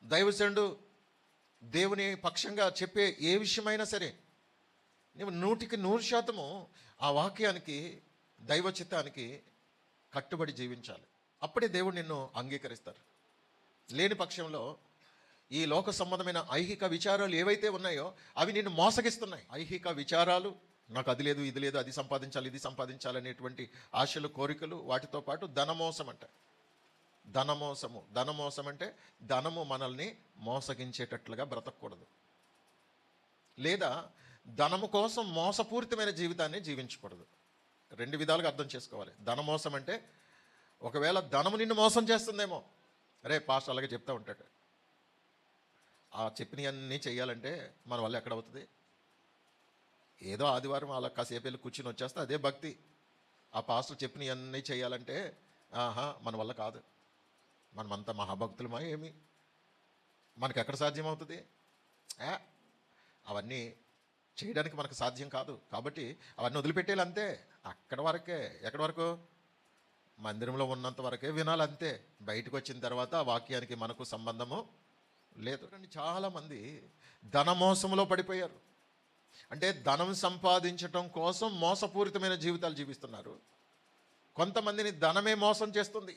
దైవజనుడు దేవుని పక్షంగా చెప్పే ఏ విషయమైనా సరే నువ్వు 100% ఆ వాక్యానికి, దైవ చిత్తానికి కట్టుబడి జీవించాలి. అప్పుడే దేవుడు నిన్ను అంగీకరిస్తారు. లేని పక్షంలో ఈ లోక సంబంధమైన ఐహిక విచారాలు ఏవైతే ఉన్నాయో అవి నిన్ను మోసగిస్తున్నాయి. ఐహిక విచారాలు, నాకు అది లేదు, ఇది లేదు, అది సంపాదించాలి, ఇది సంపాదించాలి అనేటువంటి ఆశలు, కోరికలు, వాటితో పాటు ధనమోసం అంట. ధనమోసం అంటే ధనము మనల్ని మోసగించేటట్లుగా బ్రతకూడదు, లేదా ధనము కోసం మోసపూరితమైన జీవితాన్ని జీవించకూడదు. 2 విధాలుగా అర్థం చేసుకోవాలి. ధనమోసం అంటే ఒకవేళ ధనము నిన్ను మోసం చేస్తుందేమో, అరే పాస్టర్ అలాగే చెప్తూ ఉంటాడు, ఆ చెప్పినవన్నీ చెయ్యాలంటే మన వల్ల ఎక్కడ అవుతుంది? ఏదో ఆదివారం అలా కాసేపు వెళ్ళి కూర్చుని వచ్చేస్తే అదే భక్తి. ఆ పాస్టర్ చెప్పినవన్నీ చేయాలంటే మన వల్ల కాదు. మనమంతా మహాభక్తులమా ఏమి? మనకు ఎక్కడ సాధ్యం అవుతుంది? అవన్నీ చేయడానికి మనకు సాధ్యం కాదు. కాబట్టి అవన్నీ వదిలిపెట్టేయాలి అంతే. అక్కడ వరకే. ఎక్కడి వరకు? మందిరంలో ఉన్నంత వరకే వినాలి అంతే. బయటకు వచ్చిన తర్వాత ఆ వాక్యానికి మనకు సంబంధము లేదు. చాలామంది ధన మోసంలో పడిపోయారు. అంటే ధనం సంపాదించటం కోసం మోసపూరితమైన జీవితాలు జీవిస్తున్నారు. కొంతమందిని ధనమే మోసం చేస్తుంది.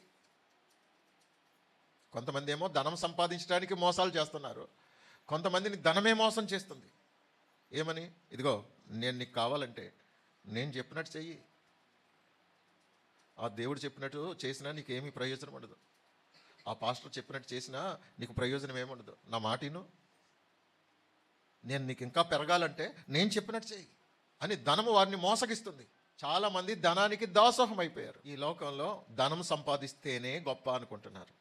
కొంతమంది ఏమో ధనం సంపాదించడానికి మోసాలు చేస్తున్నారు. కొంతమందిని ధనమే మోసం చేస్తుంది. ఏమని? ఇదిగో నేను నీకు కావాలంటే నేను చెప్పినట్టు చెయ్యి, ఆ దేవుడు చెప్పినట్టు చేసినా నీకేమీ ప్రయోజనం ఉండదు, ఆ పాస్టర్ చెప్పినట్టు చేసినా నీకు ప్రయోజనం ఏముండదు, నా మాటిను, నేను నీకు ఇంకా పెరగాలంటే నేను చెప్పినట్టు చెయ్యి అని ధనము వారిని మోసగిస్తుంది. చాలామంది ధనానికి దాసోహం అయిపోయారు. ఈ లోకంలో ధనం సంపాదిస్తేనే గొప్ప అనుకుంటున్నారు.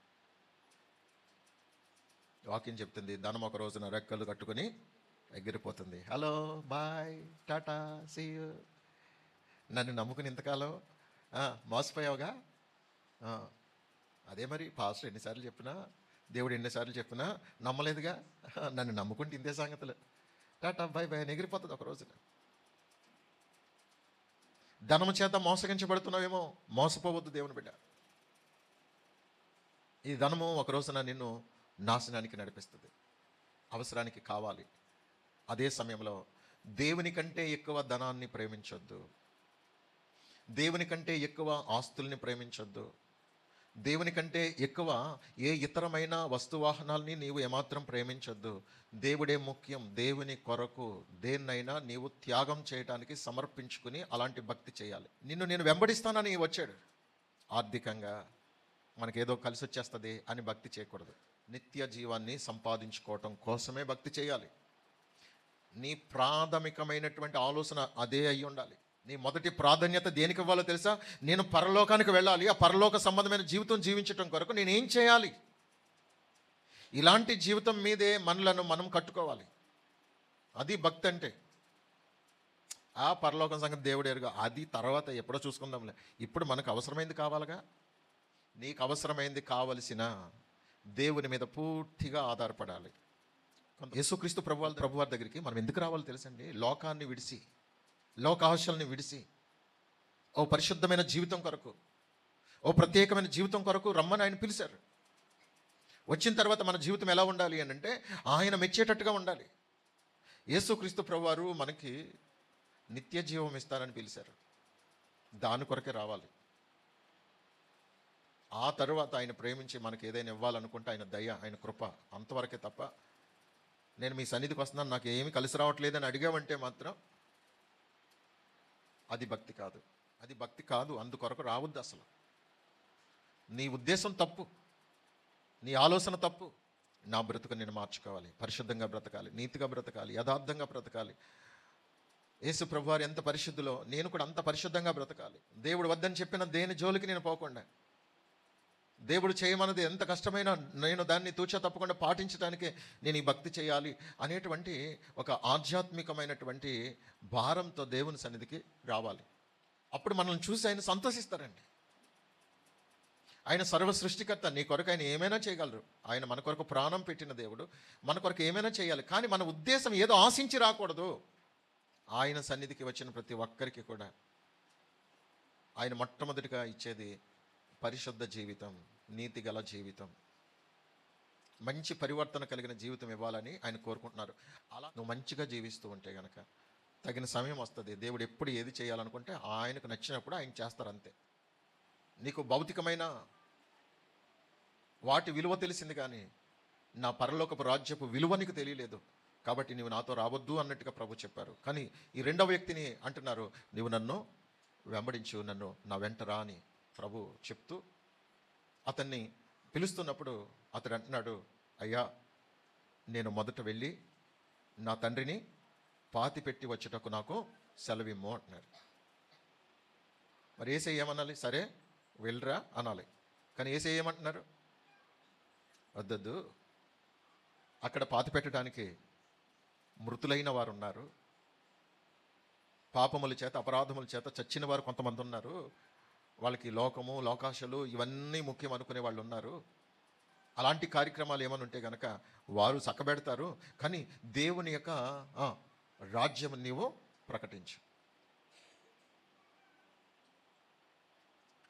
వాక్యం చెప్తుంది, ధనం ఒక రోజున రెక్కలు కట్టుకొని ఎగిరిపోతుంది. Hello, bye, tata, see you. నన్ను నమ్ముకుని ఇంతకాలం మోసపోయావుగా. అదే మరి పాస్టర్ ఎన్నిసార్లు చెప్పినా, దేవుడు ఎన్నిసార్లు చెప్పినా నమ్మలేదుగా. నన్ను నమ్ముకుంటే ఇంతే సంగతులు. టాటా, బాయ్ బాయ్ అని ఎగిరిపోతుంది ఒక రోజున. ధనము చేత మోసగించబడుతున్నావేమో, మోసపోవద్దు దేవుని బిడ్డ. ఈ ధనము ఒక రోజున నిన్ను నాశనానికి నడిపిస్తుంది. అవసరానికి కావాలి. అదే సమయంలో దేవుని కంటే ఎక్కువ ధనాన్ని ప్రేమించొద్దు, దేవుని కంటే ఎక్కువ ఆస్తుల్ని ప్రేమించొద్దు, దేవుని కంటే ఎక్కువ ఏ ఇతరమైన వస్తువాహనాల్ని నీవు ఏమాత్రం ప్రేమించొద్దు. దేవుడే ముఖ్యం. దేవుని కొరకు దేన్నైనా నీవు త్యాగం చేయడానికి సమర్పించుకుని అలాంటి భక్తి చేయాలి. నిన్ను నేను వెంబడిస్తానని వచ్చాడు. ఆర్థికంగా మనకేదో కలిసి వచ్చేస్తుంది అని భక్తి చేయకూడదు. నిత్య జీవాన్ని సంపాదించుకోవటం కోసమే భక్తి చేయాలి. నీ ప్రాథమికమైనటువంటి ఆలోచన అదే అయి ఉండాలి. నీ మొదటి ప్రాధాన్యత దేనికి ఇవ్వాలో తెలుసా? నేను పరలోకానికి వెళ్ళాలి, ఆ పరలోక సంబంధమైన జీవితం జీవించటం కొరకు నేనేం చేయాలి? ఇలాంటి జీవితం మీదే మనలను మనం కట్టుకోవాలి. అది భక్తి అంటే. ఆ పరలోకం సంగతి దేవుడు ఎరుగా, అది తర్వాత ఎప్పుడో చూసుకుందాంలే. ఇప్పుడు మనకు అవసరమైంది కావాలిగా. నీకు అవసరమైంది కావలసిన దేవుని మీద పూర్తిగా ఆధారపడాలి. యేసుక్రీస్తు ప్రభువారి దగ్గరికి మనం ఎందుకు రావాలో తెలుసండి? లోకాన్ని విడిచి, లోకాశల్ని విడిచి, ఓ పరిశుద్ధమైన జీవితం కొరకు, ఓ ప్రత్యేకమైన జీవితం కొరకు రమ్మని ఆయన పిలిచారు. వచ్చిన తర్వాత మన జీవితం ఎలా ఉండాలి అని అంటే ఆయన మెచ్చేటట్టుగా ఉండాలి. యేసుక్రీస్తు ప్రభువారు మనకి నిత్య జీవం ఇస్తానని పిలిచారు. దాని కొరకే రావాలి. ఆ తరువాత ఆయన ప్రేమించి మనకి ఏదైనా ఇవ్వాలనుకుంటే ఆయన దయ, ఆయన కృప, అంతవరకే తప్ప నేను మీ సన్నిధికి వస్తున్నాను, నాకు ఏమీ కలిసి రావట్లేదని అడిగామంటే మాత్రం అది భక్తి కాదు. అది భక్తి కాదు. అందుకొరకు రావద్దు అసలు. నీ ఉద్దేశం తప్పు, నీ ఆలోచన తప్పు. నా బ్రతుకు నేను మార్చుకోవాలి, పరిశుద్ధంగా బ్రతకాలి, నీతిగా బ్రతకాలి, యథార్థంగా బ్రతకాలి. యేసు ప్రభువారు ఎంత పరిశుద్ధులో నేను కూడా అంత పరిశుద్ధంగా బ్రతకాలి. దేవుడు వద్దని చెప్పిన దేని జోలికి నేను పోకుండా, దేవుడు చేయమన్నది ఎంత కష్టమైనా నేను దాన్ని తూచా తప్పకుండా పాటించడానికే నేను ఈ భక్తి చేయాలి అనేటువంటి ఒక ఆధ్యాత్మికమైనటువంటి భారంతో దేవుని సన్నిధికి రావాలి. అప్పుడు మనల్ని చూసి ఆయన సంతోషిస్తారండి. ఆయన సర్వ సృష్టికర్త. నీ కొరకు ఆయన ఏమైనా చేయగలరు. ఆయన మన కొరకు ప్రాణం పెట్టిన దేవుడు. మన కొరకు ఏమైనా చేయాలి. కానీ మన ఉద్దేశం ఏదో ఆశించి రాకూడదు. ఆయన సన్నిధికి వచ్చిన ప్రతి ఒక్కరికి కూడా ఆయన మొట్టమొదటిగా ఇచ్చేది పరిశుద్ధ జీవితం, నీతి గల జీవితం. మంచి పరివర్తన కలిగిన జీవితం ఇవ్వాలని ఆయన కోరుకుంటున్నారు. అలా నువ్వు మంచిగా జీవిస్తూ ఉంటే గనక తగిన సమయం వస్తుంది. దేవుడు ఎప్పుడు ఏది చేయాలనుకుంటే ఆయనకు నచ్చినప్పుడు ఆయన చేస్తారు, అంతే. నీకు భౌతికమైన వాటి విలువ తెలిసింది కానీ నా పరలోకపు రాజ్యపు విలువ నీకు తెలియలేదు, కాబట్టి నీవు నాతో రావద్దు అన్నట్టుగా ప్రభు చెప్పారు. కానీ ఈ రెండవ వ్యక్తిని అంటున్నారు, నీవు నన్ను వెంబడించు, నన్ను నా వెంట రా అని ప్రభు చెప్తూ అతన్ని పిలుస్తున్నప్పుడు అతడు అంటున్నాడు, అయ్యా నేను మొదట వెళ్ళి నా తండ్రిని పాతి పెట్టి వచ్చేటకు నాకు సెలవిమ్మో అంటున్నాడు. మరి ఏసై ఏమనాలి? సరే వెళ్ళరా అనాలి. కానీ ఏసై ఏమంటున్నారు? వద్దొద్దు, అక్కడ పాతి పెట్టడానికి మృతులైన వారు ఉన్నారు, పాపముల చేత అపరాధముల చేత చచ్చిన వారు కొంతమంది ఉన్నారు, వాళ్ళకి లోకము లోకాశలు ఇవన్నీ ముఖ్యం అనుకునే వాళ్ళు ఉన్నారు. అలాంటి కార్యక్రమాలు ఏమైనా ఉంటే కనుక వారు చక్కబెడతారు, కానీ దేవుని యొక్క రాజ్యం నీవు ప్రకటించు.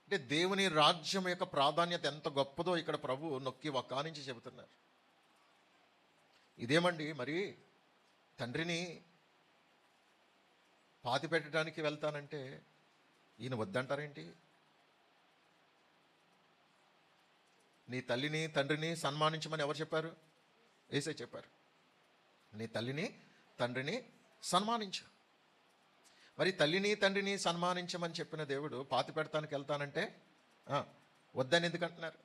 అంటే దేవుని రాజ్యం యొక్క ప్రాధాన్యత ఎంత గొప్పదో ఇక్కడ ప్రభు నొక్కి వక్కానించి చెబుతున్నారు. ఇదేమండి మరి తండ్రిని పాతి పెట్టడానికి వెళ్తానంటే ఈయన వద్దంటారేంటి? నీ తల్లిని తండ్రిని సన్మానించమని ఎవరు చెప్పారు? యేసే చెప్పారు. నీ తల్లిని తండ్రిని సన్మానించు. మరి తల్లిని తండ్రిని సన్మానించమని చెప్పిన దేవుడు పాతి పెడతానికి వెళ్తానంటే వద్దని ఎందుకంటున్నారు?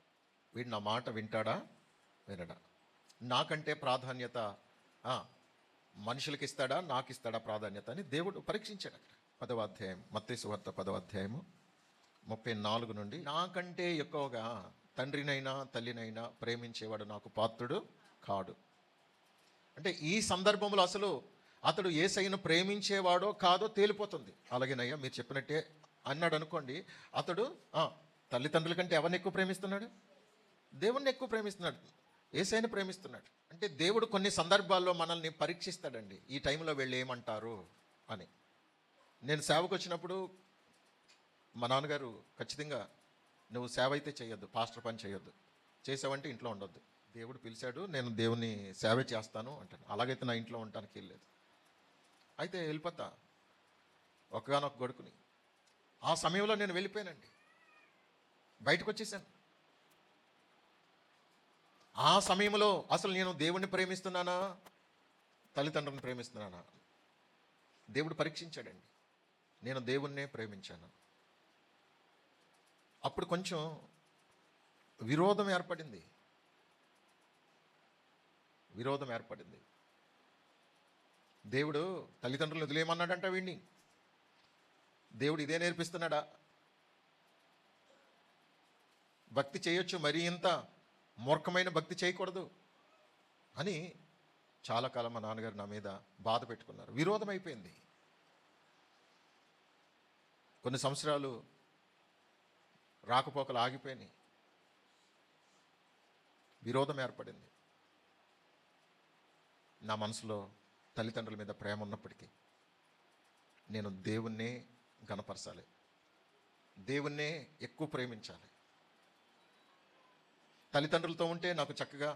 వీడు నా మాట వింటాడా వినడా? నాకంటే ప్రాధాన్యత మనుషులకి ఇస్తాడా నాకు ఇస్తాడా ప్రాధాన్యత అని దేవుడు పరీక్షించాడు. అక్కడ 10వ అధ్యాయం మత్తయి సువార్త 10వ అధ్యాయము 34 నుండి, నాకంటే ఎక్కువగా తండ్రినైనా తల్లినైనా ప్రేమించేవాడు నాకు పాత్రుడు కాడు. అంటే ఈ సందర్భంలో అసలు అతడు యేసయ్యను ప్రేమించేవాడో కాదో తేలిపోతుంది. అలాగేనయ్యా మీరు చెప్పినట్టే అన్నాడు అనుకోండి, అతడు తల్లిదండ్రుల కంటే ఎవరిని ఎక్కువ ప్రేమిస్తున్నాడు? దేవుణ్ణి ఎక్కువ ప్రేమిస్తున్నాడు, యేసయ్యను ప్రేమిస్తున్నాడు. అంటే దేవుడు కొన్ని సందర్భాల్లో మనల్ని పరీక్షిస్తాడండి, ఈ టైంలో వీళ్ళు ఏమంటారు అని. నేను సేవకు వచ్చినప్పుడు మా నాన్నగారు ఖచ్చితంగా నువ్వు సేవ అయితే చేయొద్దు, పాస్టర్ పని చేయొద్దు, చేసావంటే ఇంట్లో ఉండొద్దు. దేవుడు పిలిచాడు, నేను దేవుని సేవ చేస్తాను అంటాను. అలాగైతే నా ఇంట్లో ఉండటానికి వెళ్ళలేదు. అయితే వెళ్ళిపోతా ఒకగానొక గొడుకుని. ఆ సమయంలో నేను వెళ్ళిపోయానండి, బయటకు వచ్చేసాను. ఆ సమయంలో అసలు నేను దేవుణ్ణి ప్రేమిస్తున్నానా తల్లిదండ్రులను ప్రేమిస్తున్నానా? దేవుడు పరీక్షించాడండి. నేను దేవుణ్ణే ప్రేమించాను. అప్పుడు కొంచెం విరోధం ఏర్పడింది. దేవుడు తల్లిదండ్రులను వదిలేయమన్నాడంట వీడిని. దేవుడు ఇదే నేర్పిస్తున్నాడా? భక్తి చేయొచ్చు, మరీ ఇంత మూర్ఖమైన భక్తి చేయకూడదు అని చాలా కాలం మా నాన్నగారు నా మీద బాధ పెట్టుకున్నారు. విరోధం అయిపోయింది. కొన్ని సంవత్సరాలు రాకపోకలు ఆగిపోయినాయి, విరోధం ఏర్పడింది. నా మనసులో తల్లిదండ్రుల మీద ప్రేమ ఉన్నప్పటికీ నేను దేవుణ్ణే గణపరచాలి, దేవుణ్ణే ఎక్కువ ప్రేమించాలి. తల్లిదండ్రులతో ఉంటే నాకు చక్కగా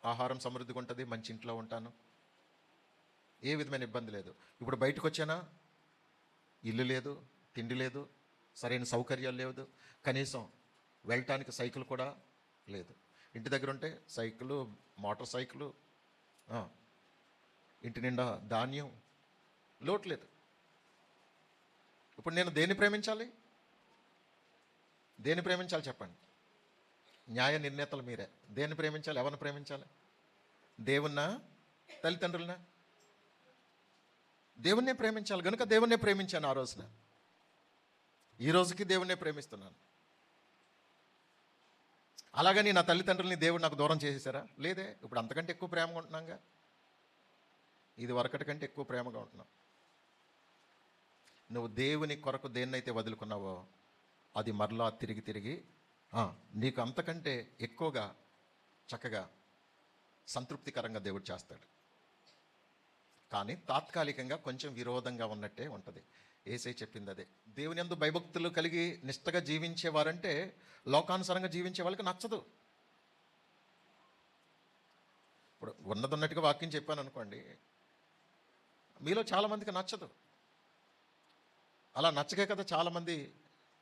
ఆహారం సమృద్ధిగా ఉంటుంది, మంచి ఇంట్లో ఉంటాను, ఏ విధమైన ఇబ్బంది లేదు. ఇప్పుడు బయటకు వచ్చానా, ఇల్లు లేదు, తిండి లేదు, సరైన సౌకర్యాలు లేదు, కనీసం వెళ్ళటానికి సైకిల్ కూడా లేదు. ఇంటి దగ్గర ఉంటే సైకిలు, మోటార్ సైకిలు, ఇంటి నిండా ధాన్యం, లోటు లేదు. ఇప్పుడు నేను దేన్ని ప్రేమించాలి? దేన్ని ప్రేమించాలి చెప్పండి? న్యాయ నిర్ణేతలు మీరే. దేన్ని ప్రేమించాలి? ఎవరిని ప్రేమించాలి? దేవున్నా తల్లిదండ్రులనా? దేవుణ్ణే ప్రేమించాలి. కనుక దేవుణ్ణే ప్రేమించాను ఆ రోజున. ఈ రోజుకి దేవుణ్ణే ప్రేమిస్తున్నాను. అలాగని నా తల్లిదండ్రులని దేవుడు నాకు దూరం చేసేసారా? లేదే. ఇప్పుడు అంతకంటే ఎక్కువ ప్రేమగా ఉంటున్నాగా, ఇది వరకటి కంటే ఎక్కువ ప్రేమగా ఉంటున్నావు. నువ్వు దేవుని కొరకు దేన్నైతే వదులుకున్నావో అది మరలా తిరిగి తిరిగి నీకు అంతకంటే ఎక్కువగా చక్కగా సంతృప్తికరంగా దేవుడు చేస్తాడు. కానీ తాత్కాలికంగా కొంచెం విరోధంగా ఉన్నట్టే ఉంటుంది. యేసయ్య చెప్పింది అదే. దేవుని యందు భయభక్తులు కలిగి నిష్టగా జీవించేవారంటే లోకానుసారంగా జీవించే వాళ్ళకి నచ్చదు. ఇప్పుడు ఉన్నదన్నట్టుగా వాక్యం చెప్పాను అనుకోండి, మీలో చాలామందికి నచ్చదు. అలా నచ్చకే కదా చాలామంది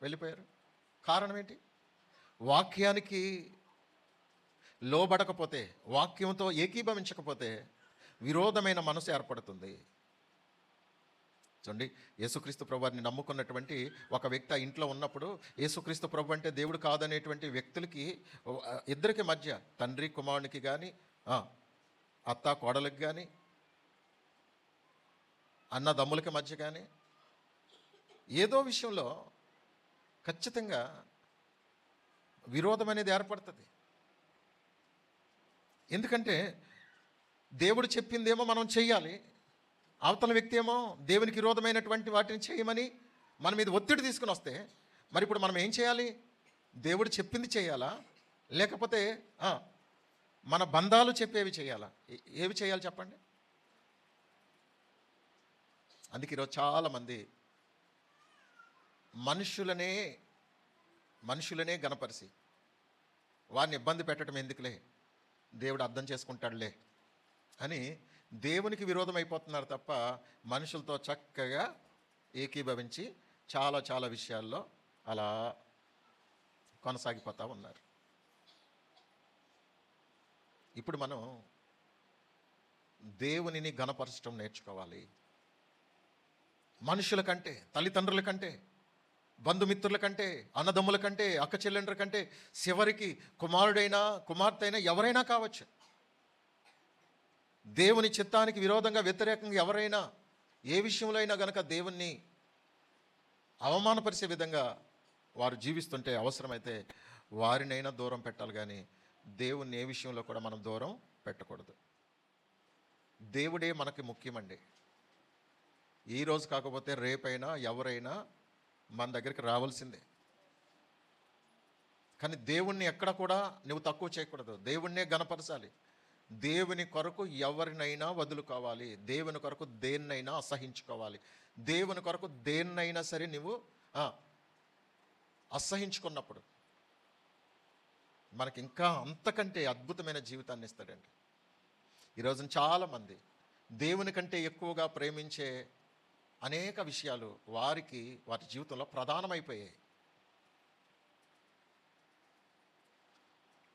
వెళ్ళిపోయారు. కారణం ఏంటి? వాక్యానికి లోబడకపోతే, వాక్యంతో ఏకీభవించకపోతే విరోధమైన మనసు ఏర్పడుతుంది. చూడండి, యేసుక్రీస్తు ప్రభువారిని నమ్ముకున్నటువంటి ఒక వ్యక్తి ఆ ఇంట్లో ఉన్నప్పుడు, యేసుక్రీస్తు ప్రభు అంటే దేవుడు కాదనేటువంటి వ్యక్తులకి, ఇద్దరికి మధ్య, తండ్రి కుమారునికి కానీ, అత్త కోడలికి కానీ, అన్నదమ్ములకి మధ్య కానీ ఏదో విషయంలో ఖచ్చితంగా విరోధం అనేది ఏర్పడుతుంది. ఎందుకంటే దేవుడు చెప్పిందేమో మనం చెయ్యాలి, అవతల వ్యక్తి ఏమో దేవునికి విరోధమైనటువంటి వాటిని చేయమని మన మీద ఒత్తిడి తీసుకుని వస్తే, మరి ఇప్పుడు మనం ఏం చేయాలి? దేవుడు చెప్పింది చేయాలా, లేకపోతే మన బంధాలు చెప్పేవి చేయాలా? ఏవి చేయాలి చెప్పండి? అందుకే ఈరోజు చాలామంది మనుషులనే గణపరిచి వారిని ఇబ్బంది పెట్టడం ఎందుకులే, దేవుడు అర్థం చేసుకుంటాడులే అని దేవునికి విరోధం అయిపోతున్నారు తప్ప మనుషులతో చక్కగా ఏకీభవించి చాలా చాలా విషయాల్లో అలా కొనసాగిపోతూ ఉన్నారు. ఇప్పుడు మనం దేవునిని గణపరచడం నేర్చుకోవాలి. మనుషుల కంటే, తల్లిదండ్రుల కంటే, బంధుమిత్రుల కంటే, అన్నదమ్ముల కంటే, అక్క చెల్లెండ్రుల కంటే, చివరికి కుమారుడైనా కుమార్తె అయినా ఎవరైనా కావచ్చు, దేవుని చిత్తానికి విరోధంగా వ్యతిరేకంగా ఎవరైనా ఏ విషయంలో అయినా గనక దేవుణ్ణి అవమానపరిచే విధంగా వారు జీవిస్తుంటే అవసరమైతే వారినైనా దూరం పెట్టాలి, కానీ దేవుణ్ణి ఏ విషయంలో కూడా మనం దూరం పెట్టకూడదు. దేవుడే మనకి ముఖ్యమండి. ఈరోజు కాకపోతే రేపైనా ఎవరైనా మన దగ్గరికి రావాల్సిందే. కానీ దేవుణ్ణి ఎక్కడ కూడా నువ్వు తక్కువ చేయకూడదు. దేవుణ్ణే గణపరచాలి. దేవుని కొరకు ఎవరినైనా వదులుకోవాలి. దేవుని కొరకు దేన్నైనా అసహించుకోవాలి. దేవుని కొరకు దేన్నైనా సరే నువ్వు అసహించుకున్నప్పుడు మనకి ఇంకా అంతకంటే అద్భుతమైన జీవితాన్ని ఇస్తాడండి. ఈరోజు చాలామంది దేవుని కంటే ఎక్కువగా ప్రేమించే అనేక విషయాలు వారి జీవితంలో ప్రధానమైపోయాయి.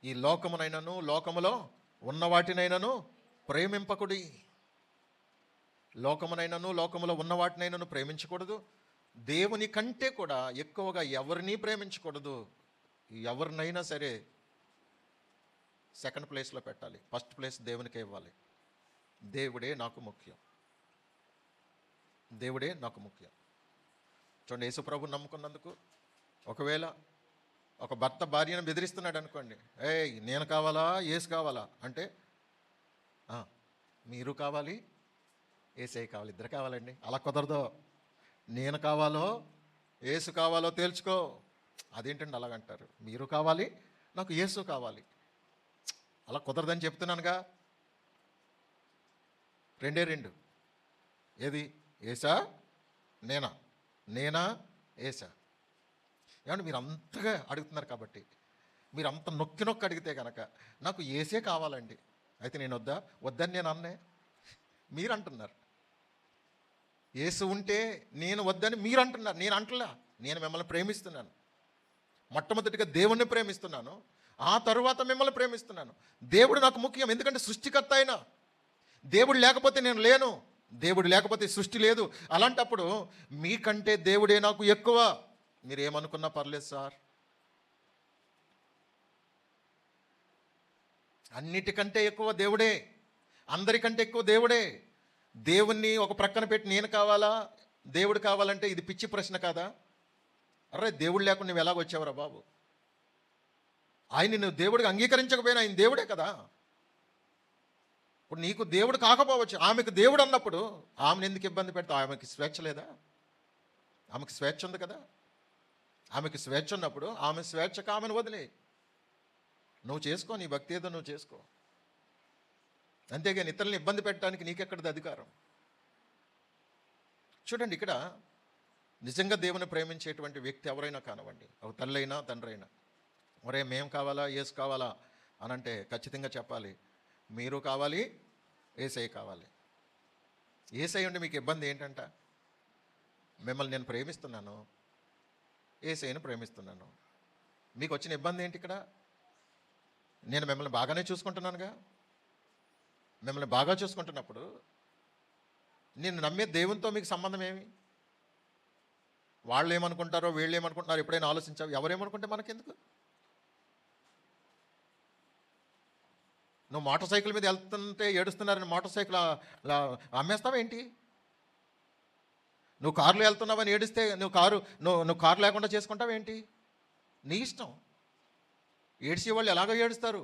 ఈ లోకమునైనను లోకములో ఉన్న వాటినైనను ప్రేమింపకుడి. లోకమునైనను లోకములో ఉన్న వాటినైనను ప్రేమించకూడదు. దేవుని కంటే కూడా ఎక్కువగా ఎవరిని ప్రేమించకూడదు. ఎవరినైనా సరే సెకండ్ ప్లేస్లో పెట్టాలి. ఫస్ట్ ప్లేస్ దేవునికే ఇవ్వాలి. దేవుడే నాకు ముఖ్యం. దేవుడే నాకు ముఖ్యం. చూడండి, యేసుప్రభుని నమ్ముకున్నందుకు ఒకవేళ ఒక భర్త భార్యను బెదిరిస్తున్నాడు అనుకోండి, నేను కావాలా యేసు కావాలా అంటే, మీరు కావాలి యేసే కావాలి, ఇద్దరు కావాలండి. అలా కుదరదు. నేను కావాలో యేసు కావాలో తేల్చుకో. అదేంటండి అలాగంటారు? మీరు కావాలి, నాకు యేసు కావాలి. అలా కుదరదని చెప్తున్నానుగా. రెండే రెండు. ఏది? ఏసా నేనా? నేనా ఏసా? ఏమంటే మీరు అంతగా అడుగుతున్నారు కాబట్టి, మీరు అంత నొక్కి అడిగితే కనుక నాకు ఏసే కావాలండి, అయితే నేను వద్దని నేను అన్నే. మీరు అంటున్నారు. ఏసు ఉంటే నేను వద్దని మీరు అంటున్నారు. నేను అంటలా. నేను మిమ్మల్ని ప్రేమిస్తున్నాను. మొట్టమొదటిగా దేవుణ్ణి ప్రేమిస్తున్నాను, ఆ తరువాత మిమ్మల్ని ప్రేమిస్తున్నాను. దేవుడు నాకు ముఖ్యం. ఎందుకంటే సృష్టికర్త అయినా దేవుడు లేకపోతే నేను లేను. దేవుడు లేకపోతే సృష్టి లేదు. అలాంటప్పుడు మీకంటే దేవుడే నాకు ఎక్కువ. మీరేమనుకున్నా పర్లేదు సార్. అన్నిటికంటే ఎక్కువ దేవుడే. అందరికంటే ఎక్కువ దేవుడే. దేవుణ్ణి ఒక ప్రక్కన పెట్టి నేను కావాలా దేవుడు కావాలంటే ఇది పిచ్చి ప్రశ్న కాదా? అరే, దేవుడు లేకుండా నువ్వు ఎలాగొచ్చావురా బాబు? ఆయన నువ్వు దేవుడికి అంగీకరించకపోయినా ఆయన దేవుడే కదా. ఇప్పుడు నీకు దేవుడు కాకపోవచ్చు, ఆమెకు దేవుడు అన్నప్పుడు ఆమెను ఎందుకు ఇబ్బంది పెడతావు? ఆమెకి స్వేచ్ఛ లేదా? ఆమెకు స్వేచ్ఛ ఉంది కదా. ఆమెకు స్వేచ్ఛ ఉన్నప్పుడు ఆమె స్వేచ్ఛకు ఆమెను వదిలే. నువ్వు చేసుకో, నీ భక్తి ఏదో నువ్వు చేసుకో. అంతేగాని ఇతరులను ఇబ్బంది పెట్టడానికి నీకెక్కడిది అధికారం? చూడండి, ఇక్కడ నిజంగా దేవుని ప్రేమించేటువంటి వ్యక్తి ఎవరైనా కానివ్వండి, ఒక తల్లి అయినా తండ్రి అయినా, ఒరే మేము కావాలా యేసు కావాలా అని అంటే ఖచ్చితంగా చెప్పాలి, మీరు కావాలి, యేసయ్య కావాలి. యేసయ్య ఉండి మీకు ఇబ్బంది ఏంటంట? మిమ్మల్ని నేను ప్రేమిస్తున్నాను, యేసయ్యను ప్రేమిస్తున్నాను. మీకు వచ్చిన ఇబ్బంది ఏంటి ఇక్కడ? నేను మిమ్మల్ని బాగానే చూసుకుంటున్నానుగా. మిమ్మల్ని బాగా చూసుకుంటున్నప్పుడు నేను నమ్మే దేవునితో మీకు సంబంధం ఏమి? వాళ్ళు ఏమనుకుంటారో, వీళ్ళు ఏమనుకుంటున్నారో ఎప్పుడైనా ఆలోచించావు? ఎవరేమనుకుంటే మనకెందుకు? నువ్వు మోటార్ సైకిల్ మీద వెళ్తుంటే ఏడుస్తున్నారని మోటార్ సైకిల్ అమ్మేస్తావేంటి? నువ్వు కారులో వెళ్తున్నావని ఏడిస్తే నువ్వు కారు లేకుండా చేసుకుంటావేంటి? నీ ఇష్టం. ఏడ్చే వాళ్ళు ఎలాగో ఏడుస్తారు,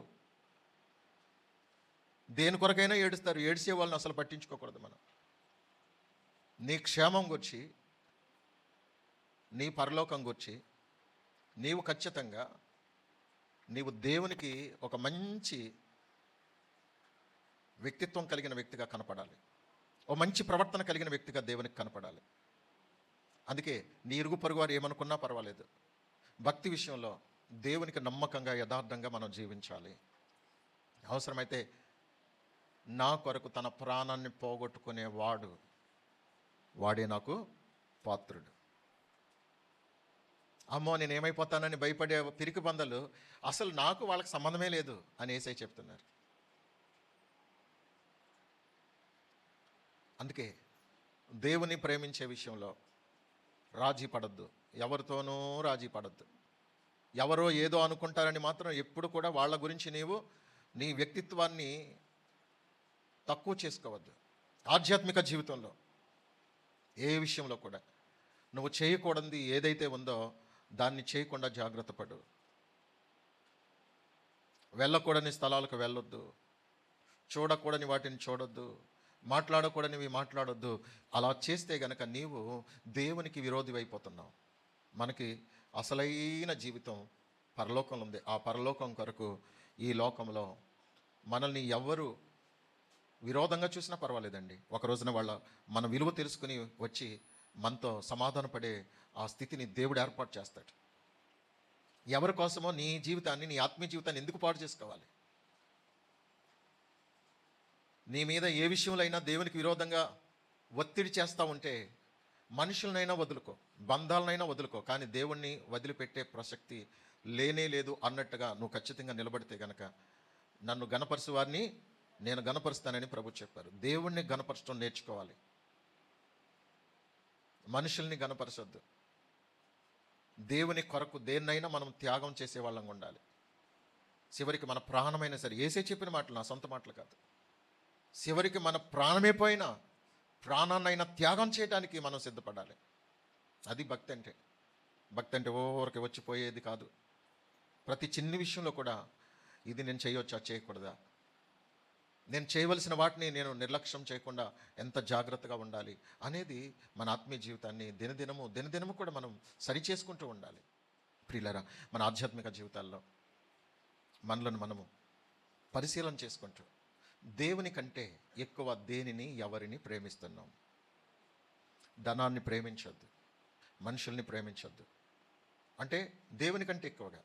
దేని కొరకైనా ఏడుస్తారు. ఏడ్చే వాళ్ళని అసలు పట్టించుకోకూడదు మనం. నీ క్షేమం గురించి, నీ పరలోకం గురించి నీవు ఖచ్చితంగా నీవు దేవునికి ఒక మంచి వ్యక్తిత్వం కలిగిన వ్యక్తిగా కనపడాలి. ఓ మంచి ప్రవర్తన కలిగిన వ్యక్తిగా దేవునికి కనపడాలి. అందుకే నీ ఇరుగు పొరుగు వారు ఏమనుకున్నా పర్వాలేదు, భక్తి విషయంలో దేవునికి నమ్మకంగా యథార్థంగా మనం జీవించాలి. అవసరమైతే నా కొరకు తన ప్రాణాన్ని పోగొట్టుకునే వాడే నాకు పాత్రుడు. అమ్మో నేను ఏమైపోతానని భయపడే పిరికి బందలు అసలు నాకు వాళ్ళకి సంబంధమే లేదు అని యేసయ్య చెప్తున్నారు. అందుకే దేవుని ప్రేమించే విషయంలో రాజీ పడద్దు, ఎవరితోనూ రాజీ పడద్దు. ఎవరో ఏదో అనుకుంటారని మాత్రం ఎప్పుడు కూడా వాళ్ళ గురించి నీవు నీ వ్యక్తిత్వాన్ని తక్కువ చేసుకోవద్దు. ఆధ్యాత్మిక జీవితంలో ఏ విషయంలో కూడా నువ్వు చేయకూడనిది ఏదైతే ఉందో దాన్ని చేయకుండా జాగ్రత్త పడు. వెళ్ళకూడని స్థలాలకు వెళ్ళొద్దు, చూడకూడని వాటిని చూడొద్దు, మాట్లాడకూడనివి మాట్లాడొద్దు. అలా చేస్తే గనక నీవు దేవునికి విరోధి అయిపోతున్నావు. మనకి అసలైన జీవితం పరలోకంలో ఉంది. ఆ పరలోకం కొరకు ఈ లోకంలో మనల్ని ఎవ్వరు విరోధంగా చూసినా పర్వాలేదండి. ఒక రోజున మన విలువ తెలుసుకుని వచ్చి మనతో సమాధాన పడే ఆ స్థితిని దేవుడు ఏర్పాటు చేస్తాడు. ఎవరి కోసమో నీ జీవితాన్ని, నీ ఆత్మీయ జీవితాన్ని ఎందుకు పాడు చేసుకోవాలి? నీ మీద ఏ విషయంలో అయినా దేవునికి విరోధంగా ఒత్తిడి చేస్తూ ఉంటే మనుషులనైనా వదులుకో, బంధాలనైనా వదులుకో, కానీ దేవుణ్ణి వదిలిపెట్టే ప్రసక్తి లేనే లేదు అన్నట్టుగా నువ్వు ఖచ్చితంగా నిలబడితే గనక నన్ను గణపరచు వారిని నేను గణపరుస్తానని ప్రభు చెప్పారు. దేవుణ్ణి గణపరచడం నేర్చుకోవాలి, మనుషుల్ని గణపరచొద్దు. దేవుని కొరకు దేన్నైనా మనం త్యాగం చేసే వాళ్ళంగా ఉండాలి. చివరికి మన ప్రాణమైనా సరే, యేసే చెప్పిన మాటలు, నా సొంత మాటలు కాదు, చివరికి మన ప్రాణమే పోయినా ప్రాణాన్నైనా త్యాగం చేయడానికి మనం సిద్ధపడాలి. అది భక్తి అంటే. భక్తి అంటే ఓరికి వచ్చిపోయేది కాదు. ప్రతి చిన్ని విషయంలో కూడా ఇది నేను చేయవచ్చా, చేయకూడదా, నేను చేయవలసిన వాటిని నేను నిర్లక్ష్యం చేయకుండా ఎంత జాగ్రత్తగా ఉండాలి అనేది మన ఆత్మీయ జీవితాన్ని దినదినము కూడా మనం సరి చేసుకుంటూ ఉండాలి. ప్రియులారా, మన ఆధ్యాత్మిక జీవితాల్లో మనలను మనము పరిశీలన చేసుకుంటూ దేవుని కంటే ఎక్కువ దేనిని, ఎవరిని ప్రేమిస్తున్నాం? ధనాన్ని ప్రేమించొద్దు, మనుషుల్ని ప్రేమించొద్దు. అంటే దేవుని కంటే ఎక్కువగా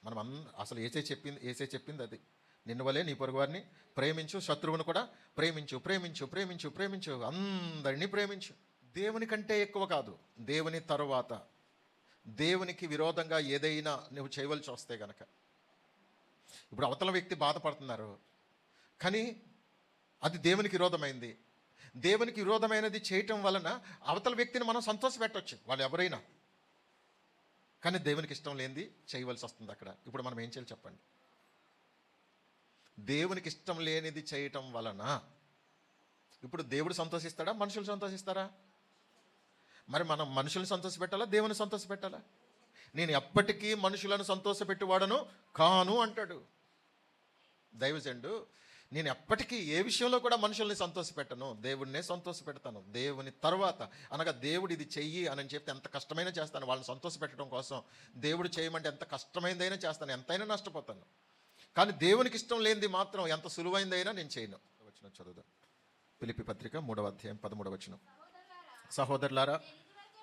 మనం అసలు ఏసే చెప్పింది అది. నిన్ను వలే నీ పొరుగు వారిని ప్రేమించు, శత్రువును కూడా ప్రేమించు, ప్రేమించు, ప్రేమించు, ప్రేమించు, అందరినీ ప్రేమించు. దేవుని కంటే ఎక్కువ కాదు, దేవుని తరువాత దేవునికి విరోధంగా ఏదైనా నువ్వు చేయవలసి వస్తే గనక, ఇప్పుడు అవతల వ్యక్తి బాధపడుతున్నారు కానీ అది దేవునికి విరోధమైంది. దేవునికి విరోధమైనది చేయటం వలన అవతల వ్యక్తిని మనం సంతోషపెట్టవచ్చు, వాళ్ళు ఎవరైనా. కానీ దేవునికి ఇష్టం లేనిది చేయవలసి వస్తుంది అక్కడ. ఇప్పుడు మనం ఏం చేయాలి చెప్పండి? దేవునికి ఇష్టం లేనిది చేయటం వలన ఇప్పుడు దేవుడు సంతోషిస్తాడా, మనుషులు సంతోషిస్తారా? మరి మనం మనుషులను సంతోషపెట్టాలా, దేవుని సంతోషపెట్టాలా? నేను ఎప్పటికీ మనుషులను సంతోషపెట్టువాడను కాను అంటాడు దైవజనుడు. నేను ఎప్పటికీ ఏ విషయంలో కూడా మనుషుల్ని సంతోషపెట్టను, దేవుడినే సంతోషపెడతాను. దేవుని తర్వాత అనగా దేవుడు ఇది చెయ్యి అని చెప్తే ఎంత కష్టమైనా చేస్తాను, వాళ్ళని సంతోషపెట్టడం కోసం. దేవుడు చేయమంటే ఎంత కష్టమైందైనా చేస్తాను, ఎంతైనా నష్టపోతాను. కానీ దేవునికి ఇష్టం లేనిది మాత్రం ఎంత సులువైందైనా నేను చేయను. వచనం చదువుదాం. ఫిలిప్పీ పత్రిక 3వ అధ్యాయం 13వ వచనం. సహోదరులారా,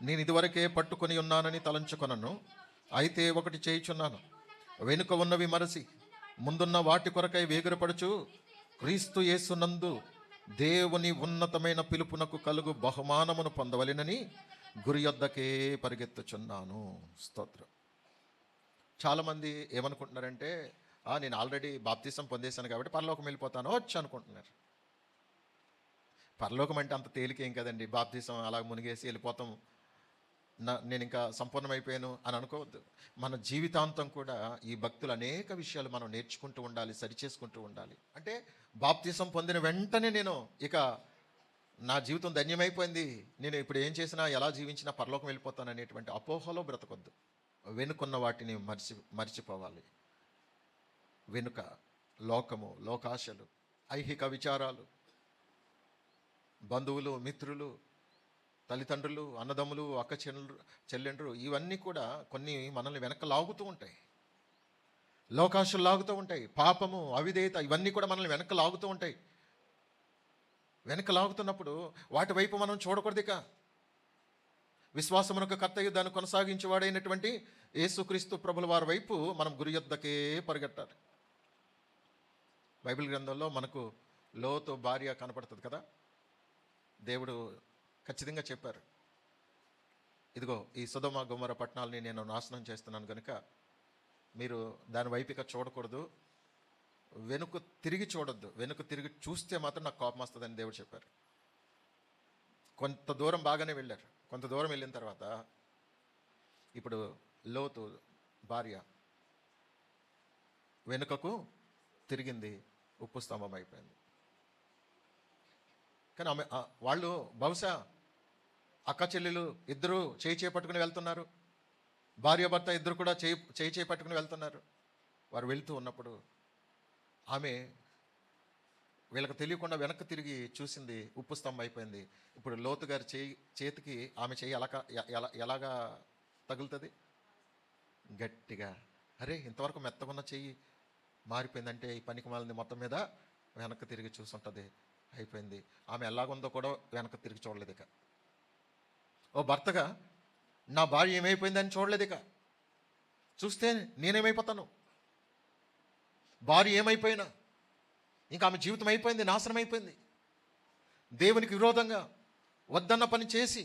నేను ఇదివరకే పట్టుకొని ఉన్నానని తలంచుకొనను, అయితే ఒకటి చేయుచున్నాను, వెనుక ఉన్నవి మరచి ముందున్న వాటి కొరకై వేగిరపడుచు క్రీస్తు యేసునందు దేవుని ఉన్నతమైన పిలుపునకు కలుగు బహుమానమును పొందవలెనని గురి యొద్దకే పరిగెత్తుచున్నాను. స్తోత్రం. చాలామంది ఏమనుకుంటున్నారంటే, నేను ఆల్రెడీ బాప్తిసం పొందేశాను కాబట్టి పరలోకం వెళ్ళిపోతాను వచ్చి అనుకుంటున్నారు. పరలోకం అంటే అంత తేలికేం కదండి. బాప్తిసం అలా మునిగేసి వెళ్ళిపోతాం, నేను ఇంకా సంపూర్ణమైపోయాను అని అనుకోవద్దు. మన జీవితాంతం కూడా ఈ భక్తులు అనేక విషయాలు మనం నేర్చుకుంటూ ఉండాలి, సరిచేసుకుంటూ ఉండాలి. అంటే బాప్తిసం పొందిన వెంటనే నేను ఇక నా జీవితం ధన్యమైపోయింది, నేను ఇప్పుడు ఏం చేసినా ఎలా జీవించినా పరలోకం వెళ్ళిపోతాను అనేటువంటి అపోహలో బ్రతకొద్దు. వెనుకున్న వాటిని మర్చిపోవాలి. వెనుక లోకము, లోకాశలు, ఐహిక విచారాలు, బంధువులు, మిత్రులు, తల్లిదండ్రులు, అన్నదమ్ములు, అక్క చెల్లెండ్రు, ఇవన్నీ కూడా కొన్ని మనల్ని వెనక లాగుతూ ఉంటాయి. లోకాశలు లాగుతూ ఉంటాయి. పాపము, అవిధేయత, ఇవన్నీ కూడా మనల్ని వెనక లాగుతూ ఉంటాయి. వెనక లాగుతున్నప్పుడు వాటి వైపు మనం చూడకూడదు. ఇక విశ్వాసమునకు కర్తయు దాన్ని కొనసాగించేవాడైనటువంటి యేసుక్రీస్తు ప్రభుల వారి వైపు మనం గురి యొద్దకే పరిగెట్టాలి. బైబిల్ గ్రంథంలో మనకు లోతు భార్య కనపడుతుంది కదా. దేవుడు ఖచ్చితంగా చెప్పారు, ఇదిగో ఈ సొదొమ గొమొర్రా పట్టణాలని నేను నాశనం చేస్తున్నాను కనుక మీరు దాని వైపు ఇక చూడకూడదు, వెనుక తిరిగి చూడొద్దు, వెనుక తిరిగి చూస్తే మాత్రం నాకు కోపం వస్తుందని దేవుడు చెప్పారు. కొంత దూరం బాగానే వెళ్ళారు. కొంత దూరం వెళ్ళిన తర్వాత ఇప్పుడు లోతు భార్య వెనుకకు తిరిగింది, ఉప్పు స్తంభం అయిపోయింది. కానీ వాళ్ళు బహుశా అక్క చెల్లెలు ఇద్దరు చేయి పట్టుకుని వెళ్తున్నారు, భార్యాభర్త ఇద్దరు కూడా చేయి పట్టుకుని వెళ్తున్నారు. వారు వెళ్తూ ఉన్నప్పుడు ఆమె వీళ్ళకి తెలియకుండా వెనక్కి తిరిగి చూసింది, ఉప్పు స్తంభం అయిపోయింది. ఇప్పుడు లోతు గారి చేతికి ఆమె చెయ్యి ఎలాగా తగులుతుంది? గట్టిగా. అరే, ఇంతవరకు మెత్తగున్న చెయ్యి మారిపోయిందంటే ఈ పనికి మాలింది మొత్తం మీద వెనక్కి తిరిగి చూసుంటుంది, అయిపోయింది. ఆమె ఎలాగుందో కూడా వెనక్కి తిరిగి చూడలేదు. ఇక ఓ భర్తగా నా భార్య ఏమైపోయిందని చూడలేదు. ఇక చూస్తే నేనేమైపోతాను? భార్య ఏమైపోయినా ఇంకా ఆమె జీవితం అయిపోయింది, నాశనం అయిపోయింది. దేవునికి విరోధంగా వద్దన్న పని చేసి,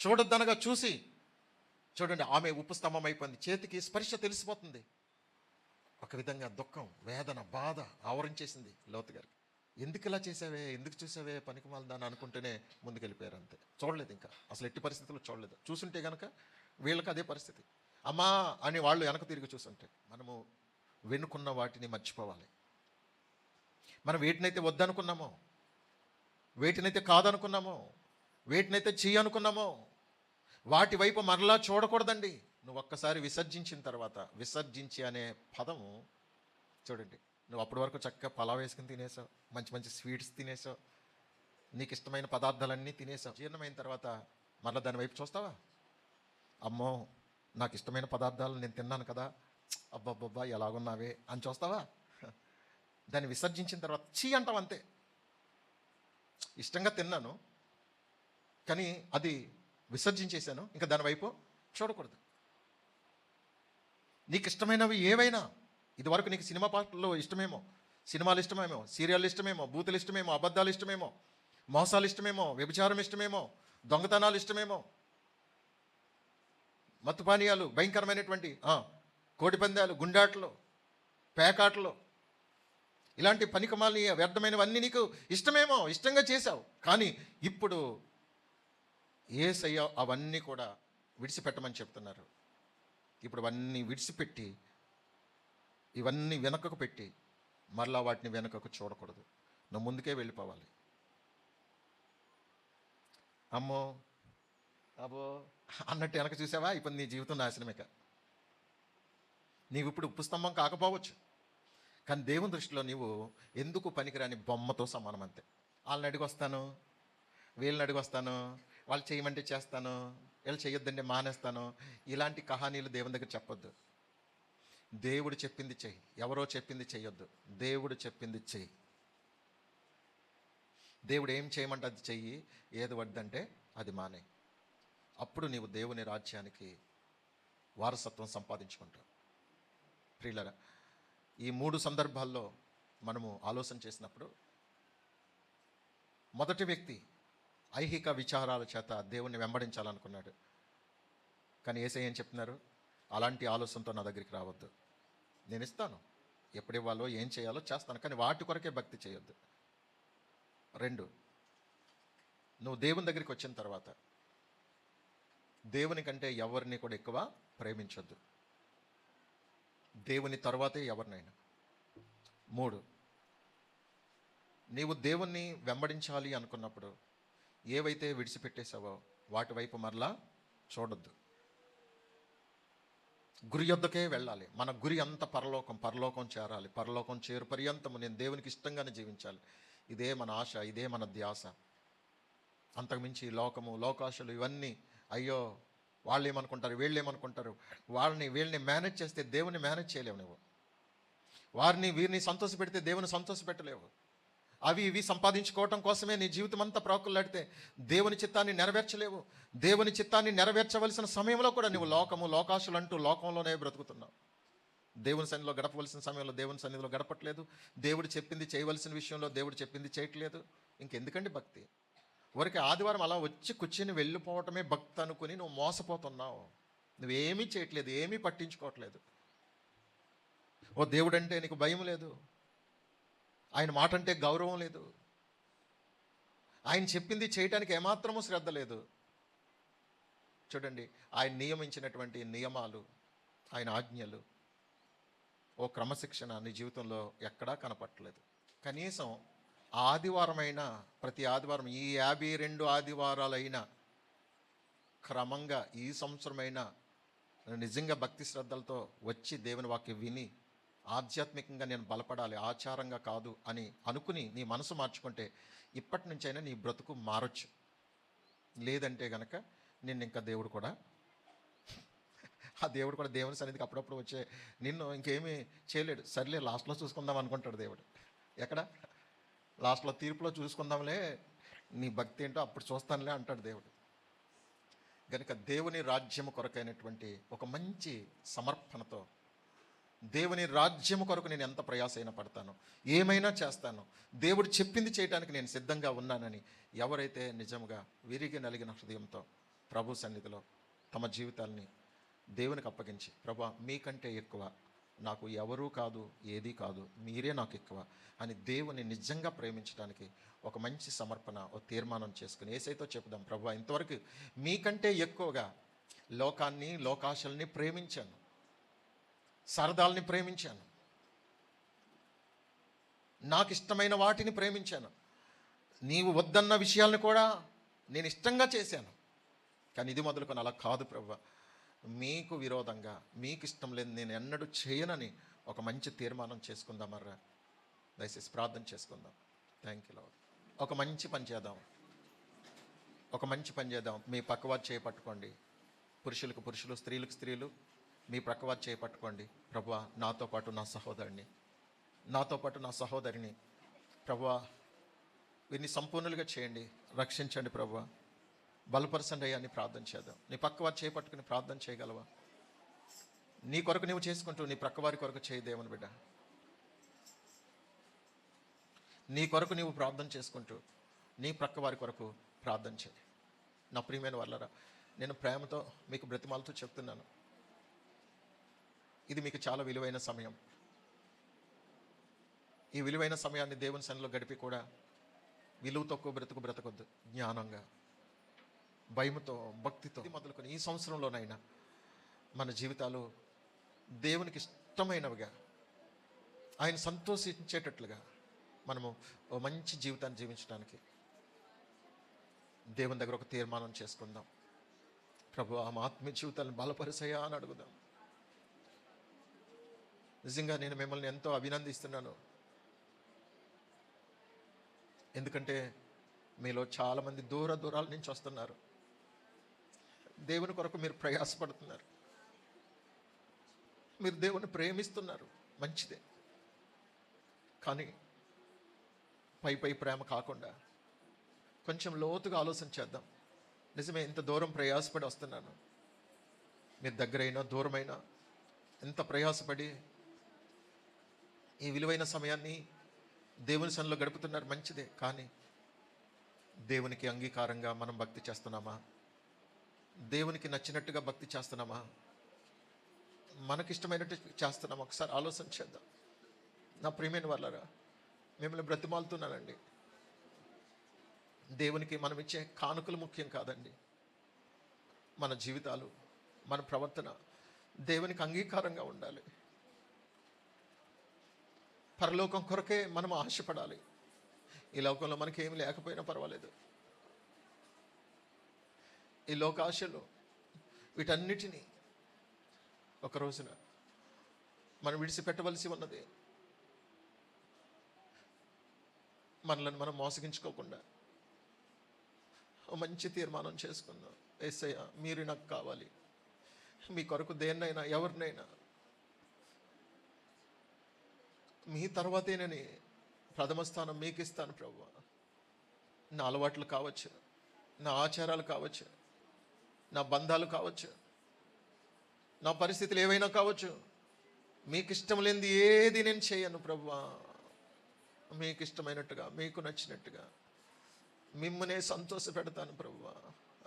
చూడొద్దనగా చూసి, చూడండి ఆమె ఉప్పు స్తంభం అయిపోయింది. చేతికి స్పర్శ తెలిసిపోతుంది. ఒక విధంగా దుఃఖం, వేదన, బాధ ఆవరించేసింది లోతు గారికి. ఎందుకు ఇలా చేసావే, ఎందుకు చూసావే, పనికి మాలిందని అనుకుంటూనే ముందుకెళ్ళిపోయారు. అంతే, చూడలేదు. ఇంకా అసలు ఎట్టి పరిస్థితుల్లో చూడలేదు. చూసుంటే కనుక వీళ్ళకి అదే పరిస్థితి. అమ్మా అని వాళ్ళు వెనక తిరిగి చూసుంటే. మనము వెనుకున్న వాటిని మర్చిపోవాలి. మనం వేటినైతే వద్దనుకున్నామో, వేటినైతే కాదనుకున్నామో, వేటినైతే చేయనుకున్నామో వాటి వైపు మరలా చూడకూడదండి. నువ్వు ఒక్కసారి విసర్జించిన తర్వాత, విసర్జించి అనే పదము చూడండి, నువ్వు అప్పటి వరకు చక్కగా పలావ్ వేసుకుని తినేసావు, మంచి మంచి స్వీట్స్ తినేసావు, నీకు ఇష్టమైన పదార్థాలన్నీ తినేసావు. జీర్ణమైన తర్వాత మరలా దాని వైపు చూస్తావా? అమ్మో, నాకు ఇష్టమైన పదార్థాలు నేను తిన్నాను కదా, అబ్బబ్బబ్బా ఎలాగున్నావే అని చూస్తావా? దాన్ని విసర్జించిన తర్వాత చీ అంటావు. అంతే. ఇష్టంగా తిన్నాను కానీ అది విసర్జించేశాను, ఇంకా దాని వైపు చూడకూడదు. నీకు ఇష్టమైనవి ఏవైనా, ఇదివరకు నీకు సినిమా పాటలు ఇష్టమేమో, సినిమాలు ఇష్టమేమో, సీరియల్ ఇష్టమేమో, బూతులు ఇష్టమేమో, అబద్ధాలు ఇష్టమేమో, మోసాలు ఇష్టమేమో, వ్యభిచారం ఇష్టమేమో, దొంగతనాలు ఇష్టమేమో, మత్తుపానీయాలు, భయంకరమైనటువంటి కోడిపందాలు, గుండాట్లు, పేకాట్లు, ఇలాంటి పనికిమాలిన వ్యర్థమైనవన్నీ నీకు ఇష్టమేమో, ఇష్టంగా చేశావు. కానీ ఇప్పుడు యేసయ్య అవన్నీ కూడా విడిచిపెట్టమని చెప్తున్నారు. ఇప్పుడు అవన్నీ విడిచిపెట్టి, ఇవన్నీ వెనకకు పెట్టి మరలా వాటిని వెనకకు చూడకూడదు. నువ్వు ముందుకే వెళ్ళిపోవాలి. అమ్మో అబ్బో అన్నట్టు వెనక చూసావా, ఇప్పుడు నీ జీవితం నాశనమేక. నీవు ఇప్పుడు ఉప్పు స్తంభం కాకపోవచ్చు, కానీ దేవుని దృష్టిలో నీవు ఎందుకు పనికిరాని బొమ్మతో సమానం. అంతే. వాళ్ళని అడిగి వస్తాను, వీళ్ళని అడిగి వస్తాను, వాళ్ళు చేయమంటే చేస్తాను, వీళ్ళు చేయొద్దంటే మానేస్తాను, ఇలాంటి కహానీలు దేవుని దగ్గర చెప్పొద్దు. దేవుడు చెప్పింది చెయ్యి, ఎవరో చెప్పింది చెయ్యొద్దు. దేవుడు చెప్పింది చెయ్యి. దేవుడు ఏం చేయమంటే అది చెయ్యి, ఏది వద్దంటే అది మానే. అప్పుడు నీవు దేవుని రాజ్యానికి వారసత్వం సంపాదించుకుంటావు. ప్రియులారా, ఈ 3 సందర్భాల్లో మనము ఆలోచన చేసినప్పుడు మొదటి వ్యక్తి ఐహిక విచారాల చేత దేవుణ్ణి వెంబడించాలనుకున్నాడు. కానీ యేసయ్య ఏం చెప్తున్నారు? అలాంటి ఆలోచనతో నా దగ్గరికి రావద్దు. నేను ఇస్తాను, ఎప్పుడు ఇవ్వాలో ఏం చేయాలో చేస్తాను, కానీ వాటి కొరకే భక్తి చేయొద్దు. 2, నువ్వు దేవుని దగ్గరికి వచ్చిన తర్వాత దేవుని కంటే ఎవరిని కూడా ఎక్కువ ప్రేమించొద్దు. దేవుని తర్వాతే ఎవరినైనా. 3, నీవు దేవుణ్ణి వెంబడించాలి అనుకున్నప్పుడు ఏవైతే విడిచిపెట్టేశావో వాటి వైపు మరలా చూడొద్దు. గురి యొద్దకే వెళ్ళాలి. మన గురి అంత పరలోకం చేరాలి. పరలోకం చేరు పర్యంతము నేను దేవునికి ఇష్టంగానే జీవించాలి. ఇదే మన ఆశ, ఇదే మన ధ్యాస. అంతకుమించి లోకము, లోకాశలు ఇవన్నీ అయ్యో వాళ్ళు ఏమనుకుంటారు, వీళ్ళు ఏమనుకుంటారు, వీళ్ళని మేనేజ్ చేస్తే దేవుని మేనేజ్ చేయలేవు. నువ్వు వీరిని సంతోషపెడితే దేవుని సంతోషపెట్టలేవు. అవి ఇవి సంపాదించుకోవటం కోసమే నీ జీవితం అంతా ప్రాకులాడితే దేవుని చిత్తాన్ని నెరవేర్చలేవు. దేవుని చిత్తాన్ని నెరవేర్చవలసిన సమయంలో కూడా నువ్వు లోకాశలు అంటూ లోకంలోనే బ్రతుకుతున్నావు. దేవుని సన్నిధిలో గడపవలసిన సమయంలో దేవుని సన్నిధిలో గడపట్లేదు. దేవుడు చెప్పింది చేయవలసిన విషయంలో దేవుడు చెప్పింది చేయట్లేదు. ఇంకెందుకండి భక్తి? ఊరికి ఆదివారం అలా వచ్చి కూర్చొని వెళ్ళిపోవటమే భక్తి అనుకుని నువ్వు మోసపోతున్నావు. నువ్వేమీ చేయట్లేదు, ఏమీ పట్టించుకోవట్లేదు. ఓ దేవుడు అంటే నీకు భయం లేదు, ఆయన మాట అంటే గౌరవం లేదు, ఆయన చెప్పింది చేయటానికి ఏమాత్రమూ శ్రద్ధ లేదు. చూడండి, ఆయన నియమించినటువంటి నియమాలు, ఆయన ఆజ్ఞలు, ఓ క్రమశిక్షణ నీ జీవితంలో ఎక్కడా కనపట్టలేదు. కనీసం ఆదివారమైనా, ప్రతి ఆదివారం ఈ 52 ఆదివారాలైనా క్రమంగా ఈ సంవత్సరమైనా నిజంగా భక్తి శ్రద్ధలతో వచ్చి దేవుని వాక్యం విని ఆధ్యాత్మికంగా నేను బలపడాలి, ఆచారంగా కాదు అని అనుకుని నీ మనసు మార్చుకుంటే ఇప్పటి నుంచైనా నీ బ్రతుకు మారొచ్చు. లేదంటే గనక నిన్ను ఇంకా దేవుడు కూడా దేవుని సన్నిధికి అప్పుడప్పుడు వచ్చే నిన్ను ఇంకేమీ చేయలేడు. సర్లే లాస్ట్లో చూసుకుందాం అనుకుంటాడు దేవుడు. ఎక్కడ? లాస్ట్లో తీర్పులో చూసుకుందాంలే, నీ భక్తి ఏంటో అప్పుడు చూస్తానులే అంటాడు దేవుడు. కనుక దేవుని రాజ్యము కొరకైనటువంటి ఒక మంచి సమర్పణతో, దేవుని రాజ్యము కొరకు నేను ఎంత ప్రయాసైనా పడతాను, ఏమైనా చేస్తాను, దేవుడు చెప్పింది చేయడానికి నేను సిద్ధంగా ఉన్నానని ఎవరైతే నిజంగా విరిగి నలిగిన హృదయంతో ప్రభు సన్నిధిలో తమ జీవితాల్ని దేవునికి అప్పగించి, ప్రభువా మీకంటే ఎక్కువ నాకు ఎవరూ కాదు, ఏదీ కాదు, మీరే నాకు ఎక్కువ అని దేవుని నిజంగా ప్రేమించడానికి ఒక మంచి సమర్పణ, ఒక తీర్మానం చేసుకుని యేసయ్యతో చెప్దాం, ప్రభువా ఇంతవరకు మీకంటే ఎక్కువగా లోకాన్ని, లోకాశల్ని ప్రేమించాను, సరదాల్ని ప్రేమించాను, నాకు ఇష్టమైన వాటిని ప్రేమించాను, నీవు వద్దన్న విషయాలను కూడా నేను ఇష్టంగా చేశాను. కానీ ఇది మొదలుకొని అలా కాదు ప్రభువా, మీకు విరోధంగా, మీకు ఇష్టం లేదు నేను ఎన్నడూ చేయనని ఒక మంచి తీర్మానం చేసుకుందామర్రా. దయచేసి ప్రార్థన చేసుకుందాం. Thank you lord. ఒక మంచి పని చేద్దాం. మీ పక్కవారు చేపట్టుకోండి. పురుషులకు పురుషులు, స్త్రీలకు స్త్రీలు మీ ప్రక్కవారు చేపట్టుకోండి. ప్రభువా నాతో పాటు నా సహోదరిని ప్రభువా వీరిని సంపూర్ణులుగా చేయండి, రక్షించండి ప్రభువా, బలపరచండి అయ్యా అని ప్రార్థన చేద్దాం. నీ పక్కవారు చేపట్టుకుని ప్రార్థన చేయగలవా? నీ కొరకు నువ్వు చేసుకుంటూ నీ ప్రక్కవారి కొరకు చేయి దేవుని బిడ్డ. నీ కొరకు నీవు ప్రార్థన చేసుకుంటూ నీ ప్రక్కవారి కొరకు ప్రార్థన చేయి. నా ప్రియమైన వాళ్ళరా, నేను ప్రేమతో మీకు బ్రతిమాలతో చెప్తున్నాను, ఇది మీకు చాలా విలువైన సమయం. ఈ విలువైన సమయాన్ని దేవుని సన్నిధిలో గడిపి కూడా విలువ తక్కువ బ్రతకొద్దు. జ్ఞానంగా, భయముతో, భక్తితో మొదలుకొని ఈ సంవత్సరంలోనైనా మన జీవితాలు దేవునికి ఇష్టమైనవిగా, ఆయన సంతోషించేటట్లుగా మనము ఓ మంచి జీవితాన్ని జీవించడానికి దేవుని దగ్గర ఒక తీర్మానం చేసుకుందాం. ప్రభువా మా ఆత్మీయ జీవితాలను బలపరిచయ్యా అని అడుగుదాం. నిజంగా నేను మిమ్మల్ని ఎంతో అభినందిస్తున్నాను. ఎందుకంటే మీలో చాలామంది దూరాల నుంచి వస్తున్నారు. దేవుని కొరకు మీరు ప్రయాసపడుతున్నారు, మీరు దేవుని ప్రేమిస్తున్నారు, మంచిదే. కానీ పై ప్రేమ కాకుండా కొంచెం లోతుగా ఆలోచన చేద్దాం. నిజమే, ఇంత దూరం ప్రయాసపడి వస్తున్నాను, మీరు దగ్గరైనా దూరమైనా ఎంత ప్రయాసపడి ఈ విలువైన సమయాన్ని దేవుని సన్నిధిలో గడుపుతున్నారు, మంచిదే. కానీ దేవునికి అంగీకారంగా మనం భక్తి చేస్తున్నామా? దేవునికి నచ్చినట్టుగా భక్తి చేస్తున్నామా? మనకిష్టమైనట్టు చేస్తున్నామా? ఒకసారి ఆలోచన చేద్దాం. నా ప్రియమైన వాళ్ళరా, మిమ్మల్ని బ్రతిమాలుతున్నానండి. దేవునికి మనం ఇచ్చే కానుకలు ముఖ్యం కాదండి. మన జీవితాలు, మన ప్రవర్తన దేవునికి అంగీకారంగా ఉండాలి. పరలోకం కొరకే మనం ఆశపడాలి. ఈ లోకంలో మనకి ఏమి లేకపోయినా పర్వాలేదు. ఈ లోకాశలు వీటన్నిటినీ ఒక రోజున మనం విడిచిపెట్టవలసి ఉన్నది. మనలను మనం మోసగించుకోకుండా ఓ మంచి తీర్మానం చేసుకుందాం. యేసయ్య, మీరు నాకు కావాలి. మీ కొరకు దేన్నైనా ఎవరినైనా మీ తర్వాతేనని ప్రథమ స్థానం మీకు ఇస్తాను ప్రభువా. నా అలవాట్లు కావచ్చు, నా ఆచారాలు కావచ్చు, నా బంధాలు కావచ్చు, నా పరిస్థితులు ఏవైనా కావచ్చు, మీకు ఇష్టం లేనిది ఏది నేను చేయను ప్రభువా. మీకు ఇష్టమైనట్టుగా, మీకు నచ్చినట్టుగా మిమ్మల్నే సంతోష పెడతాను ప్రభువా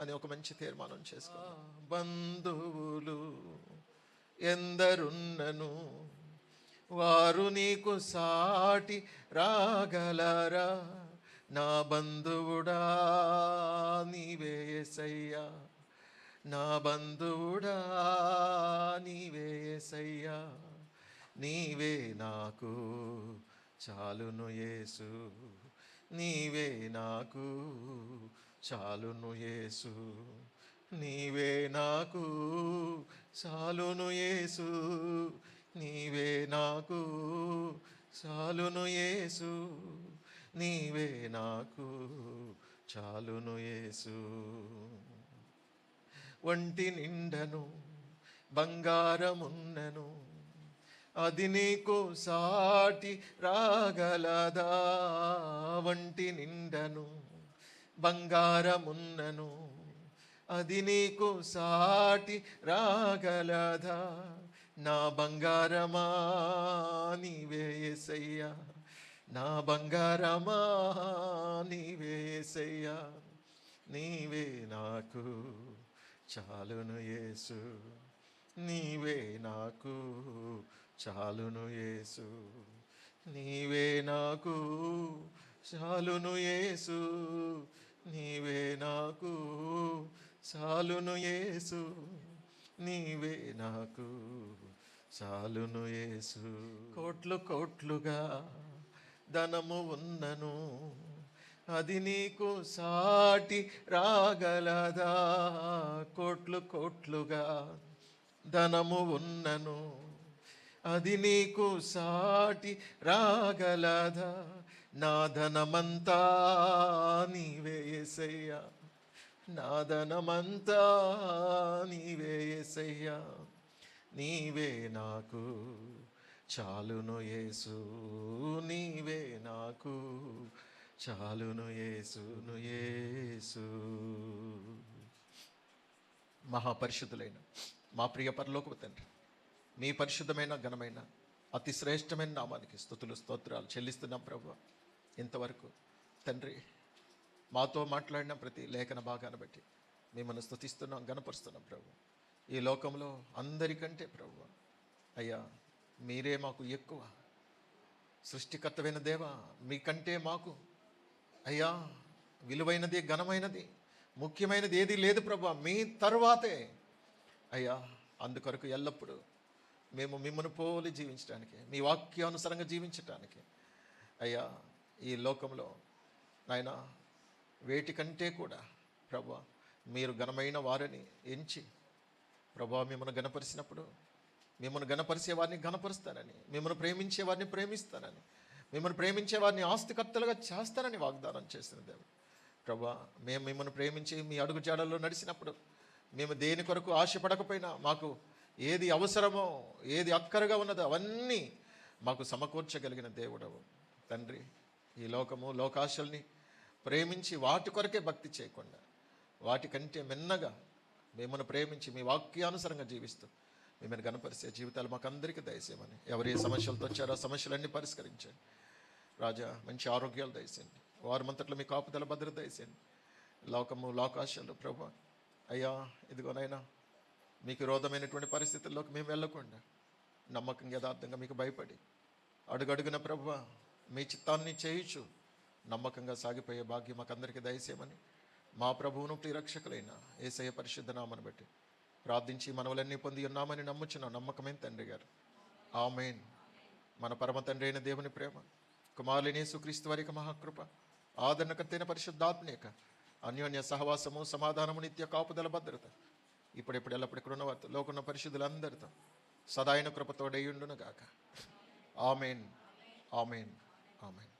అని ఒక మంచి తీర్మానం చేసుకో. బంధువులు ఎందరున్నను వారు నీకు సాటి రాగలరా? నా బంధువుడా నీవే యేసయ్యా, నా బంధువుడా నీవే యేసయ్యా, నీవే నాకు చాలును యేసు, నీవే నాకు చాలును యేసు, నీవే నాకు చాలును యేసు, నీవే నాకు చాలును యేసు, నీవే నాకు చాలును యేసు. ఒంటి నిండను బంగారమున్నను అది నీకు సాటి రాగలదా? వంటి నిండను బంగారమున్నను అది నీకు సాటి రాగలదా? నా బంగారమా నీవే యేసయ్యా, నా బంగారమా నీవే యేసయ్యా, నీవే నాకు చాలును యేసు, నీవే నాకు చాలును యేసు, నీవే నాకు చాలును యేసు, నీవే నాకు చాలును యేసు, నీవే నాకు చాలును యేసు. కోట్లు కోట్లుగా ధనము ఉన్నను అది నీకు సాటి రాగలదా? కోట్లు కోట్లుగా ధనము ఉన్నను అది నీకు సాటి రాగలదా? నా ధనమంతా నీవే యేసయ్యా, నా ధనమంతా నీవే యేసయ్యా, నీవే నాకు చాలును యేసు, నీవే నాకు చాలును యేసును యేసు. మహాపరిశుద్ధులైన మా ప్రియ పరలోకపు తండ్రి, మీ పరిశుద్ధమైన ఘనమైన అతి శ్రేష్టమైన నామానికి స్తుతులు స్తోత్రాలు చెల్లిస్తున్నాం ప్రభువా. ఇంతవరకు తండ్రి మాతో మాట్లాడిన ప్రతి లేఖన భాగాన్ని బట్టి మిమ్మల్ని స్తుతిస్తున్నాం, గణపరుస్తున్నాం ప్రభు. ఈ లోకంలో అందరికంటే ప్రభువా అయ్యా మీరే మాకు ఎక్కువ. సృష్టికర్తమైన దేవా, మీకంటే మాకు అయ్యా విలువైనది, ఘనమైనది, ముఖ్యమైనది ఏది లేదు ప్రభువా, మీ తర్వాతే అయ్యా. అందుకొరకు ఎల్లప్పుడూ మేము మిమ్మల్ని పోలి జీవించడానికి, మీ వాక్యానుసారంగా జీవించటానికి అయ్యా ఈ లోకంలో నాయన వేటికంటే కూడా ప్రభువా మీరు ఘనమైన వారిని ఎంచి ప్రభువా మిమ్మల్ని గణపరిచినప్పుడు మిమ్మల్ని గణపరిచే వారిని గణపరుస్తానని, మిమ్మల్ని ప్రేమించే వారిని ప్రేమిస్తానని, మిమ్మల్ని ప్రేమించే వారిని ఆస్తికర్తలుగా చేస్తానని వాగ్దానం చేసిన దేవుడు ప్రభువా. మేము మిమ్మల్ని ప్రేమించి మీ అడుగు జాడల్లో నడిచినప్పుడు మేము దేని కొరకు ఆశపడకపోయినా మాకు ఏది అవసరమో, ఏది అక్కరగా ఉన్నదో అవన్నీ మాకు సమకూర్చగలిగిన దేవుడవు తండ్రి. ఈ లోకము లోకాశల్ని ప్రేమించి వాటి కొరకే భక్తి చేయకుండా వాటికంటే మిన్నగా మిమ్మల్ని ప్రేమించి మీ వాక్యానుసారంగా జీవిస్తూ మిమ్మల్ని గణపరిచే జీవితాలు మాకు అందరికీ దయచేయమని, ఎవరు ఏ సమస్యలతో వచ్చారో సమస్యలన్నీ పరిష్కరించండి. రాజా మంచి ఆరోగ్యాలు దయచేయండి. వారమంతట్లో మీ కాపుదల భద్రత దయచేయండి. లోకాశాలు ప్రభా అయ్యా ఇదిగోనైనా మీకు విరోధమైనటువంటి పరిస్థితుల్లోకి మేము వెళ్ళకుండా నమ్మకంగా యథార్థంగా మీకు భయపడి అడుగడుగున ప్రభువా మీ చిత్తాన్ని చేయుచు నమ్మకంగా సాగిపోయే భాగ్యం మాకందరికీ దయచేయమని మా ప్రభువును ప్రియరక్షకులైన యేసయ్య పరిశుద్ధ నామను బట్టి ప్రార్థించి మనవలన్నీ పొంది ఉన్నామని నమ్ముచున్న నమ్మకమైన తండ్రి గారు. ఆమేన్. మన పరమ తండ్రి అయిన దేవుని ప్రేమ, కుమారుని యేసుక్రీస్తు వారి యొక్క మహాకృప, ఆదరణకర్తైన పరిశుద్ధాత్మక అన్యోన్య సహవాసము, సమాధానము, నిత్య కాపుదల భద్రత ఇప్పుడెప్పుడు ఎల్లప్పుడు ఇక్కడ ఉన్న వారితో లోకున్న పరిశుద్ధులందరితో సదాయన కృపతోడై ఉండును గాక. ఆమేన్. ఆమేన్. ఆమేన్.